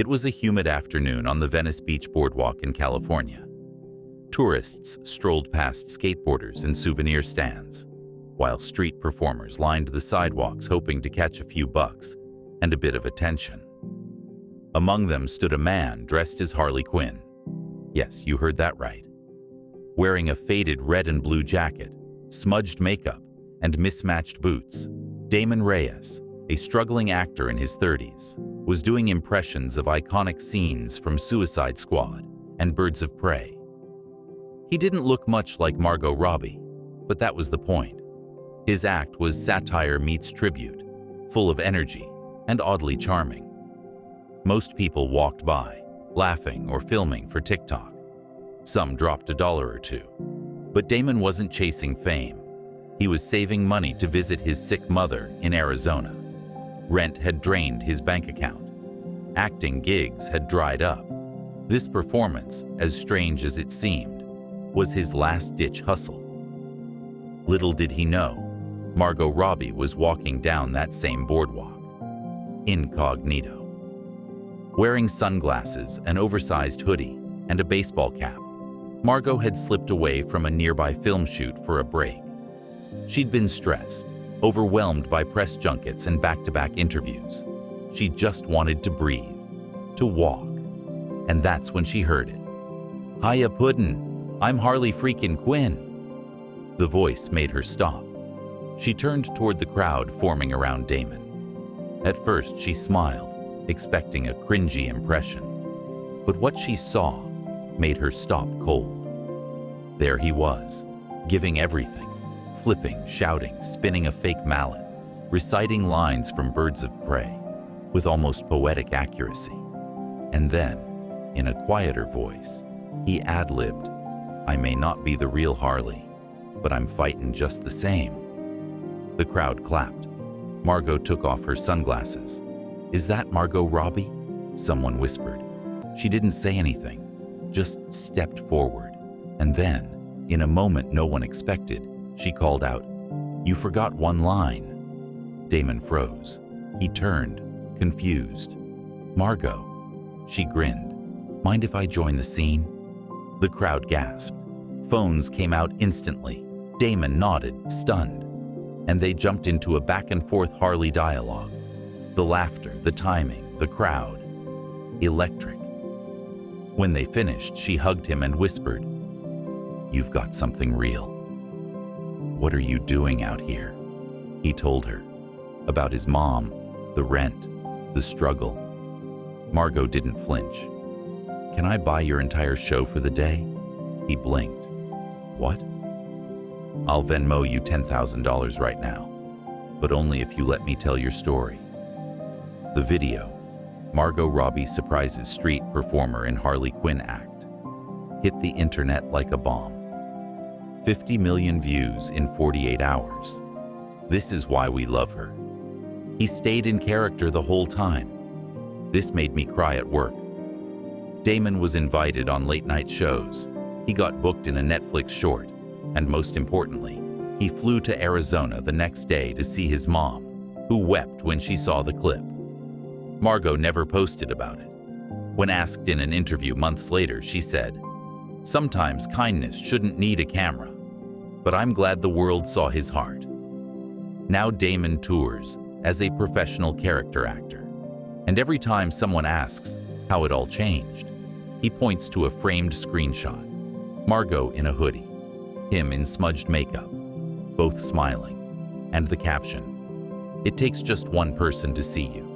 It was a humid afternoon on the Venice Beach boardwalk in California. Tourists strolled past skateboarders and souvenir stands, while street performers lined the sidewalks hoping to catch a few bucks and a bit of attention. Among them stood a man dressed as Harley Quinn. Yes, you heard that right. Wearing a faded red and blue jacket, smudged makeup, and mismatched boots, Damon Reyes, a struggling actor in his 30s, was doing impressions of iconic scenes from Suicide Squad and Birds of Prey. He didn't look much like Margot Robbie, but that was the point. His act was satire meets tribute, full of energy and oddly charming. Most people walked by, laughing or filming for TikTok. Some dropped $1 or $2. But Damon wasn't chasing fame. He was saving money to visit his sick mother in Arizona. Rent had drained his bank account. Acting gigs had dried up. This performance, as strange as it seemed, was his last-ditch hustle. Little did he know, Margot Robbie was walking down that same boardwalk, incognito. Wearing sunglasses, an oversized hoodie, and a baseball cap, Margot had slipped away from a nearby film shoot for a break. She'd been stressed, overwhelmed by press junkets and back-to-back interviews. She just wanted to breathe, to walk. And that's when she heard it. "Hiya, Puddin'. I'm Harley freaking Quinn." The voice made her stop. She turned toward the crowd forming around Damon. At first, she smiled, expecting a cringy impression. But what she saw made her stop cold. There he was, giving everything, flipping, shouting, spinning a fake mallet, reciting lines from Birds of Prey with almost poetic accuracy. And then, in a quieter voice, he ad-libbed, "I may not be the real Harley, but I'm fighting just the same." The crowd clapped. Margot took off her sunglasses. "Is that Margot Robbie?" someone whispered. She didn't say anything, just stepped forward. And then, in a moment no one expected, she called out, "You forgot one line." Damon froze. He turned, confused. "Margot." She grinned. "Mind if I join the scene?" The crowd gasped. Phones came out instantly. Damon nodded, stunned. And they jumped into a back-and-forth Harley dialogue. The laughter, the timing, the crowd. Electric. When they finished, she hugged him and whispered, "You've got something real." "What are you doing out here?" He told her. About his mom, the rent, the struggle. Margot didn't flinch. "Can I buy your entire show for the day?" He blinked. "What?" "I'll Venmo you $10,000 right now, but only if you let me tell your story." The video, Margot Robbie surprises street performer in Harley Quinn act, hit the internet like a bomb. 50 million views in 48 hours. This is why we love her. He stayed in character the whole time. This made me cry at work. Damon was invited on late-night shows. He got booked in a Netflix short. And most importantly, he flew to Arizona the next day to see his mom, who wept when she saw the clip. Margot never posted about it. When asked in an interview months later, she said, "Sometimes kindness shouldn't need a camera, but I'm glad the world saw his heart." Now Damon tours as a professional character actor. And every time someone asks how it all changed, he points to a framed screenshot. Margot in a hoodie, him in smudged makeup, both smiling, and the caption, "It takes just one person to see you."